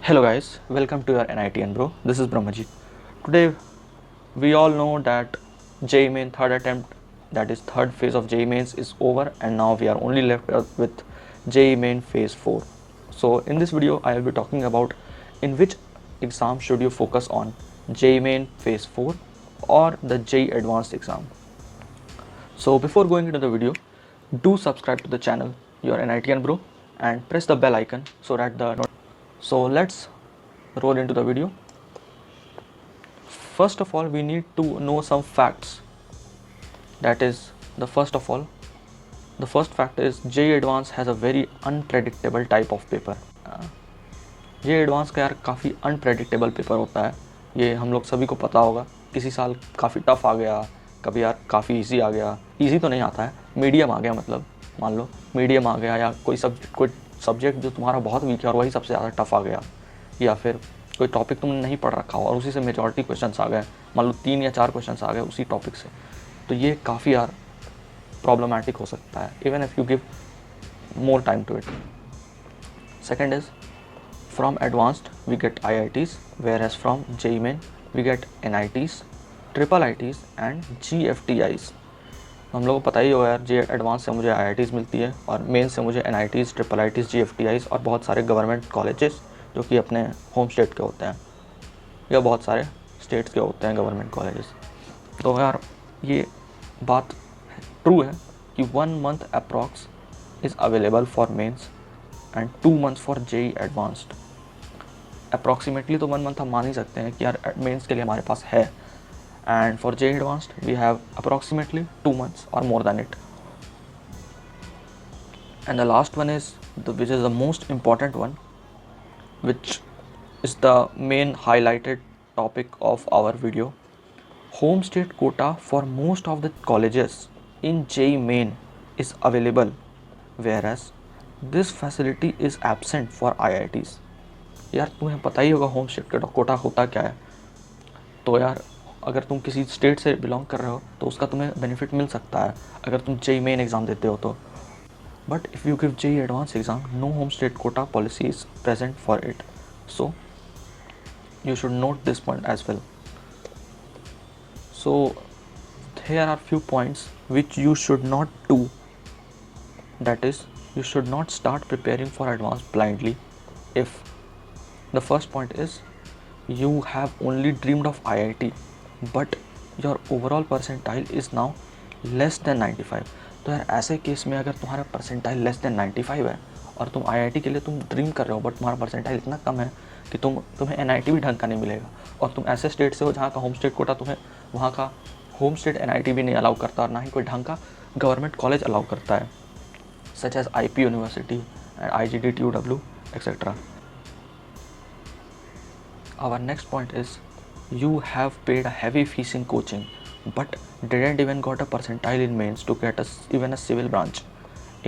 Hello guys, welcome to your NITN bro. This is Brahmaji. Today we all know that JEE Main third attempt, that is third phase of JEE Mains is over, and now we are only left with JEE Main phase 4. So in this video I will be talking about in which exam should you focus on, JEE Main phase 4 or the JEE Advanced exam. So before going into the video, do subscribe to the channel, your NITN bro, and press the bell icon so that so let's roll into the video. First of all, we need to know some facts. That is, the first fact is JEE Advanced has a very unpredictable type of paper. JEE Advanced का यार काफ़ी unpredictable paper होता है, ये हम लोग सभी को पता होगा. किसी साल काफ़ी टफ आ गया, कभी यार काफ़ी इजी आ गया. इजी तो नहीं आता है, मीडियम आ गया, मतलब मान लो मीडियम आ गया, या कोई सब्जेक्ट जो तुम्हारा बहुत वीक है और वही सबसे ज़्यादा टफ आ गया, या फिर कोई टॉपिक तुमने नहीं पढ़ रखा हो और उसी से मेजॉरिटी क्वेश्चंस आ गए, मान लो 3 या 4 क्वेश्चंस आ गए उसी टॉपिक से, तो ये काफ़ी यार प्रॉब्लमेटिक हो सकता है, even if you give more time to it. Second is, from advanced we get IITs, where as from JEE Main we get NITs, IIITs and GFTIs. हम लोगों को पता ही होगा यार, JEE एडवांस से मुझे IITs मिलती है और मेन से मुझे NITs, IIITs, GFTIs और बहुत सारे गवर्नमेंट कॉलेजेस जो कि अपने होम स्टेट के होते हैं या बहुत सारे स्टेट्स के होते हैं गवर्नमेंट कॉलेजेस. तो यार ये बात ट्रू है कि 1 month approx is available for mains and 2 months for JEE advanced. Approximately तो 1 month हम मान ही सकते हैं कि यार मेंस के लिए हमारे पास है, and for JEE advanced we have approximately 2 months और more than it. And the last one is which is the most important one, which is the main highlighted topic of our video. Home state quota for most of the colleges in JEE Main is available, whereas this facility is absent for IITs. यार तुम्हें पता ही होगा home state quota होता क्या है. तो यार अगर तुम किसी स्टेट से बिलोंग कर रहे हो तो उसका तुम्हें बेनिफिट मिल सकता है अगर तुम JEE Main एग्ज़ाम देते हो तो. But if you give JEE Advanced exam, no home state quota policy is present for it. So you should note this point as well. So here are few points which you should not do. That is, you should not start preparing for advanced blindly. If the first point is you have only dreamed of IIT, but your overall percentile is now less than 95. तो यार ऐसे case में अगर तुम्हारा percentile less than 95 है और तुम IIT के लिए तुम ड्रीम कर रहे हो, बट तुम्हारा परसेंटाइल इतना कम है कि तुम्हें NIT भी ढंग का नहीं मिलेगा, और तुम ऐसे स्टेट से हो जहाँ का होम स्टेट कोटा तुम्हें वहाँ का होम स्टेट NIT भी नहीं अलाउ करता और ना ही कोई ढंग का गवर्नमेंट कॉलेज अलाउ करता है, such as IP university and IGT TUW etcetera. Our next point is you have paid a heavy fees in coaching but didn't even got a percentile in mains to get even a civil branch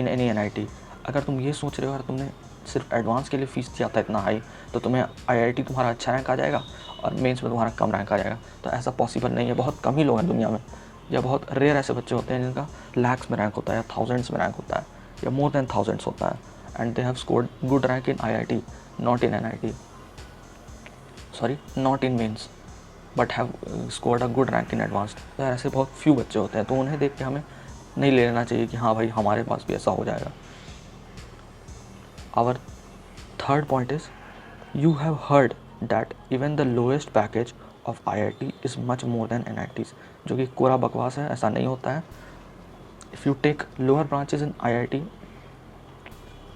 in any NIT. अगर तुम ये सोच रहे हो यार तुमने सिर्फ advance के लिए फ़ीस दिया था इतना हाई तो तुम्हें IIT तुम्हारा अच्छा रैंक आ जाएगा और मेंस में तुम्हारा कम रैंक आ जाएगा, तो ऐसा पॉसिबल नहीं है. बहुत कम ही लोग हैं दुनिया में, या बहुत रेयर ऐसे बच्चे होते हैं जिनका लैक्स में रैंक होता है या थाउजेंड्स में रैंक होता है या मोर देन थाउजेंड्स होता है, and they have scored good rank in IIT, not in NIT, sorry not in mains, but have scored a good rank in advanced. तो ऐसे बहुत फ्यू बच्चे होते हैं, तो उन्हें देख के हमें नहीं ले लेना चाहिए कि हाँ भाई हमारे पास भी ऐसा हो जाएगा. Our third point is you have heard that even the lowest package of IIT is much more than NITs, जो कि कोरा बकवास है, ऐसा नहीं होता है. If you take lower branches in IIT,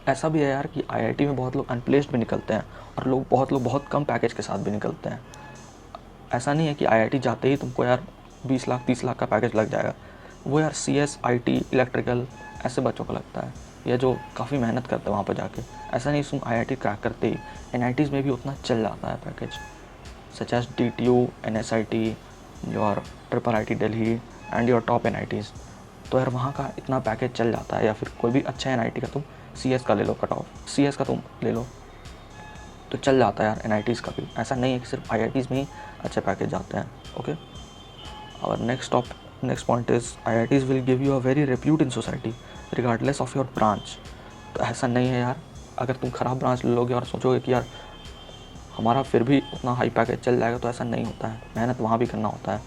ऐसा भी है यार कि IIT में बहुत लोग अनप्लेस्ड भी निकलते हैं और बहुत लोग बहुत कम पैकेज के साथ भी निकलते हैं. ऐसा नहीं है कि IIT जाते ही तुमको यार 20 लाख 30 लाख का पैकेज लग जाएगा. वो यार CS, IT, इलेक्ट्रिकल ऐसे बच्चों को लगता है, या जो काफ़ी मेहनत करते हैं वहाँ पर जाके. ऐसा नहीं तुम IIT क्रैक करते ही NITs में भी उतना चल जाता है package, such as DTU, NSIT, your IIIT Delhi and your top NITs. तो यार वहाँ का इतना पैकेज चल जाता है, या फिर कोई भी अच्छा NIT का तुम CS का ले लो, कट ऑफ CS का तुम ले लो तो चल जाता है यार NITs का भी. ऐसा नहीं है कि सिर्फ IITs में ही अच्छे पैकेज जाते हैं. ओके, और next point is IITs will give you a very repute in society regardless of your branch. तो ऐसा नहीं है यार, अगर तुम ख़राब ब्रांच ले लोगे और सोचोगे कि यार हमारा फिर भी उतना हाई पैकेज चल जाएगा, तो ऐसा नहीं होता है, मेहनत वहाँ भी करना होता है।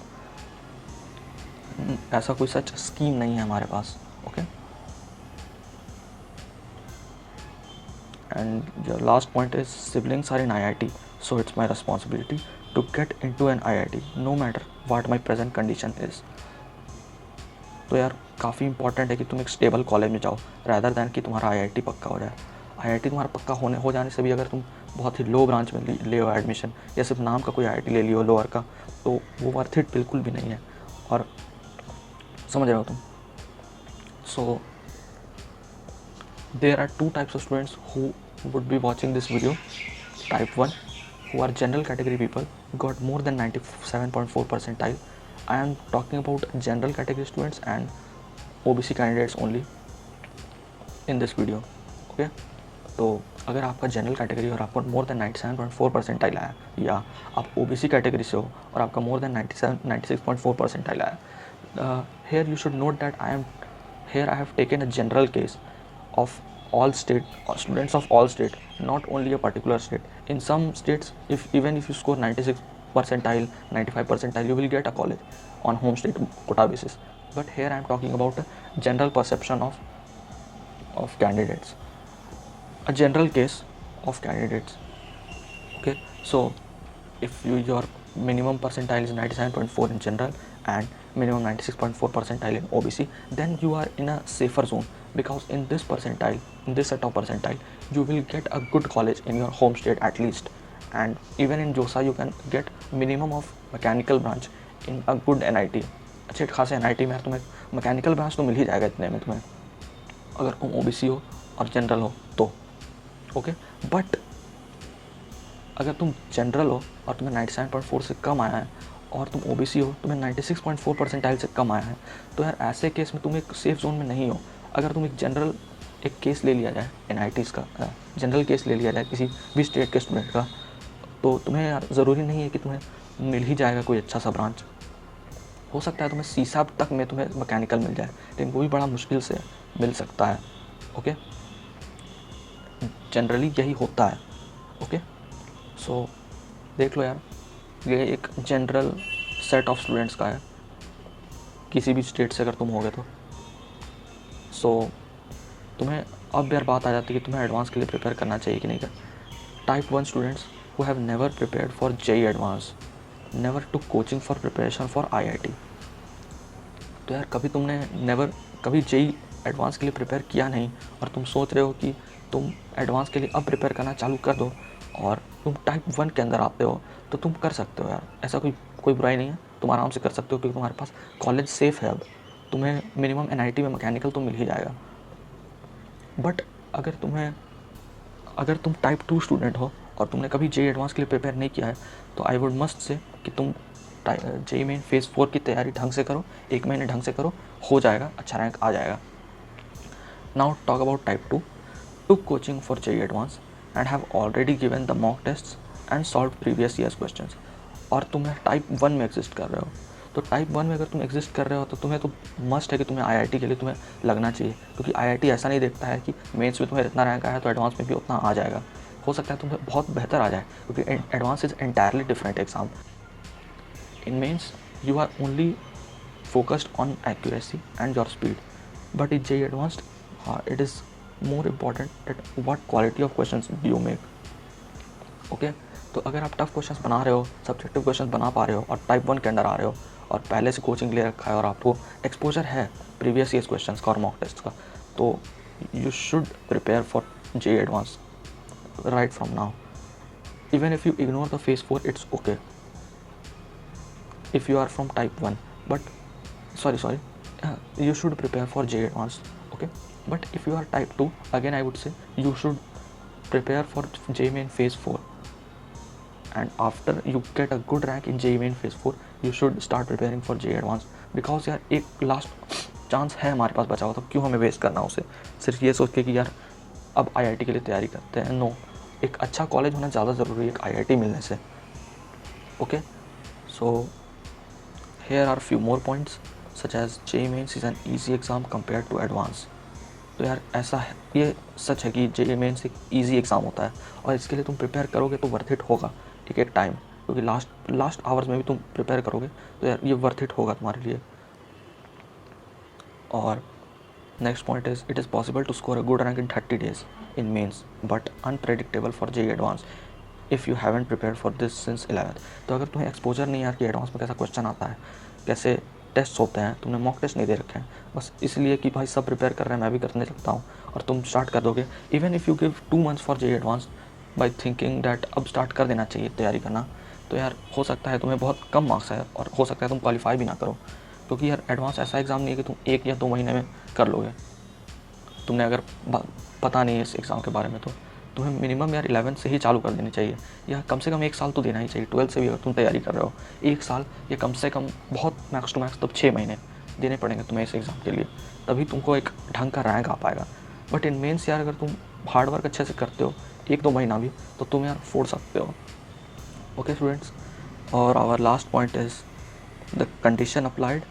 ऐसा कोई सच स्कीम नहीं है हमारे पास। Okay, and your last point is siblings are in IIT, so it's my responsibility to get into an IIT no matter what my present condition is. तो यार काफ़ी इंपॉर्टेंट है कि तुम एक स्टेबल कॉलेज में जाओ, रैदर दैन कि तुम्हारा IIT पक्का हो जाए। IIT तुम्हारा पक्का हो जाने से भी अगर तुम बहुत ही लो ब्रांच में ले हो एडमिशन, या सिर्फ नाम का कोई IIT ले लियो लोअर का, तो वो वर्थ इट बिल्कुल भी नहीं है। और समझ रहे हो तुम? सो there are two types of students who would be watching this video. Type 1, who are general category people, got more than 97.4 percentile. I am talking about general category students and OBC candidates only in this video. Okay, तो अगर आपका general category और आपको more than 97.4 percentile आया, या आप OBC category से हो और आपका मोर देन 96.4 परसेंटाइल आया, here you should note that I have taken a general case of all state students of all state, not only a particular state. In some states, even if you score 96 percentile, 95 percentile, you will get a college on home state quota basis. But here I am talking about a general perception of candidates, a general case of candidates. Okay, so if your minimum percentile is 97.4 in general and minimum 96.4 percentile in OBC, then you are in a safer zone, because in this set of percentile, you will get a good college in your home state at least. And even in JOSA you can get minimum of mechanical branch in a good NIT. अच्छे खासे NIT में तुम्हें mechanical branch तो मिल ही जाएगा इतने में तुम्हें, अगर तुम OBC हो और जनरल हो तो। ओके, बट अगर तुम जनरल हो और तुम्हें 97.4 से कम आया है, और तुम OBC हो, तुम्हें 96.4 परसेंटाइल से कम आया है, तो यार ऐसे केस में तुम एक सेफ जोन में नहीं हो। अगर तुम एक केस ले लिया जाए NITs का, जनरल केस ले लिया जाए किसी भी स्टेट के स्टूडेंट का, तो तुम्हें यार ज़रूरी नहीं है कि तुम्हें मिल ही जाएगा कोई अच्छा सा ब्रांच। हो सकता है तुम्हें CSAB तक में तुम्हें मैकेनिकल मिल जाए, लेकिन वो भी बड़ा मुश्किल से मिल सकता है। ओके, जनरली यही होता है। ओके, सो देख लो यार, ये एक जनरल सेट ऑफ स्टूडेंट्स का है, किसी भी स्टेट से अगर तुम होगे तो। सो तुम्हें अब यार बात आ जाती है कि तुम्हें एडवांस के लिए प्रिपेयर करना चाहिए कि नहीं कर। Type 1 students who have never prepared for JEE advance, never to coaching for preparation for IIT। तो यार कभी JEE एडवांस के लिए प्रिपेयर किया नहीं, और तुम सोच रहे हो कि तुम एडवांस के लिए अब प्रिपेयर करना चालू कर दो, और तुम टाइप 1 के अंदर आते हो, तो तुम कर सकते हो यार, ऐसा कोई बुराई नहीं है, तुम आराम से कर सकते हो, क्योंकि तुम्हारे पास कॉलेज सेफ़ है। अब तुम्हें मिनिमम NIT में मैकेनिकल तो मिल ही जाएगा। बट अगर तुम टाइप 2 स्टूडेंट हो और तुमने कभी JEE एडवांस के लिए प्रिपेयर नहीं किया है, तो आई वुड मस्ट से कि तुम JEE मेन फेज़ 4 की तैयारी ढंग से करो, 1 महीने ढंग से करो, हो जाएगा, अच्छा रैंक आ जाएगा। Now talk about type 2, took coaching for JEE Advance and have already given the mock tests and solved previous year's questions, और तुम्हें टाइप 1 में एग्जिस्ट कर रहे हो। तो टाइप 1 में अगर तुम एग्जिस्ट कर रहे हो, तो तुम्हें तो मस्ट है कि तुम्हें IIT के लिए तुम्हें लगना चाहिए, क्योंकि IIT ऐसा नहीं देखता है कि मेंस में तुम्हें इतना रैंक आया तो एडवांस में भी उतना आ जाएगा। हो सकता है तुम्हें बहुत बेहतर आ जाए, क्योंकि advance is entirely different exam. In mains you are only focused on accuracy and your speed, but in JEE Advanced it is more important that what quality of questions do you make. Okay, तो अगर आप tough questions बना रहे हो, subjective questions बना पा रहे हो, और टाइप 1 के अंदर आ रहे हो, और पहले से कोचिंग ले रखा है, और आपको एक्सपोजर है प्रीवियस ईयर्स क्वेश्चंस का और मॉक टेस्ट का, तो you should prepare for JEE advance right from now. Even if you ignore the phase 4, it's okay if you are from type 1, but you should prepare for JEE Advanced. Okay, but if you are type 2, again I would say you should prepare for JEE Main phase 4, and after you get a good rank in JEE Main phase 4, you should start preparing for JEE Advanced, because यार एक last chance है हमारे पास बचा हुआ, तो क्यों हमें waste करना उसे सिर्फ ये सोच के कि यार अब IIT के लिए तैयारी करते हैं। नो, एक अच्छा कॉलेज होना ज़्यादा ज़रूरी है एक IIT मिलने से। Okay, so here are few more points, such as JEE Mains is an easy exam compared to advanced. तो यार ऐसा है, ये सच है कि JEE मेंस एक ईजी एग्ज़ाम होता है और इसके लिए तुम प्रिपेयर करोगे तो वर्थ इट होगा एक टाइम, क्योंकि लास्ट आवर्स में भी तुम प्रिपेयर करोगे तो यार ये वर्थ इट होगा तुम्हारे लिए। और next point is it is possible to score a good rank in 30 days in mains but unpredictable for JEE advance if you haven't prepare for this since 11th। तो अगर तुम्हें एक्सपोजर नहीं है कि एडवांस में कैसा क्वेश्चन आता है, कैसे टेस्ट होते हैं, तुमने मॉक टेस्ट नहीं दे रखे हैं, बस इसलिए कि भाई सब प्रिपेयर कर रहे हैं मैं भी करने लगता हूँ, और तुम स्टार्ट कर दोगे even if you give 2 months for JEE advance by thinking that अब स्टार्ट कर देना चाहिए तैयारी करना, तो यार हो सकता है तुम्हें बहुत कम मार्क्स है और हो सकता है तुम क्वालिफाई भी ना करो, क्योंकि यार एडवांस ऐसा एग्ज़ाम नहीं है कि तुम 1 या 2 महीने में कर लोगे। तुमने अगर पता नहीं है इस एग्ज़ाम के बारे में तो तुम्हें मिनिमम यार 11th से ही चालू कर देनी चाहिए, या कम से कम 1 साल तो देना ही चाहिए। 12th से भी अगर तुम तैयारी कर रहे हो 1 साल या कम से कम बहुत मैक्स टू मैक्स तब 6 महीने देने पड़ेंगे तुम्हें इस एग्ज़ाम के लिए, तभी तुमको एक ढंग का रैंक आ पाएगा। बट इन मेंस यार अगर तुम हार्ड वर्क अच्छे से करते हो 1-2 महीना भी तो तुम यार फोड़ सकते हो। ओके स्टूडेंट्स, और our last point is the condition applied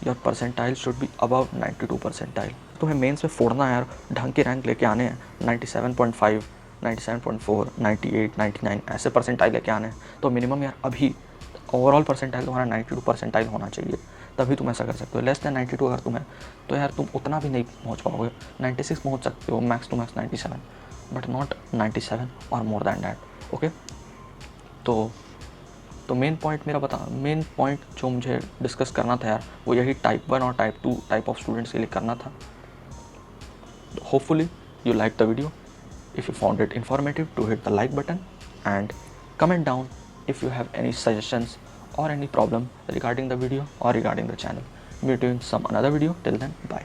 your percentile should be above 92 percentile. तुम्हें मेंस में फोड़ना है यार, ढंग के रैंक लेके आने हैं, 97.5, 97.4, 98, 99 ऐसे परसेंटाइल लेके आने हैं, तो मिनिमम यार अभी ओवरऑल परसेंटाइल तुम्हारा 92 परसेंटाइल होना चाहिए, तभी तुम ऐसा कर सकते हो। लेस दैन 92 अगर तुम है तो यार तुम उतना भी नहीं पहुंच पाओगे, 96 पहुंच सकते हो, max to max 97, but not 97 और मोर दैन डैट। ओके, तो मेन पॉइंट जो मुझे डिस्कस करना था यार वो यही टाइप 1 और टाइप 2 टाइप ऑफ स्टूडेंट्स के लिए करना था। Hopefully you liked the video. If you found it informative, to hit the like button and comment down if you have any suggestions or any problem regarding the video or regarding the channel. Meet you in some another video. Till then, bye.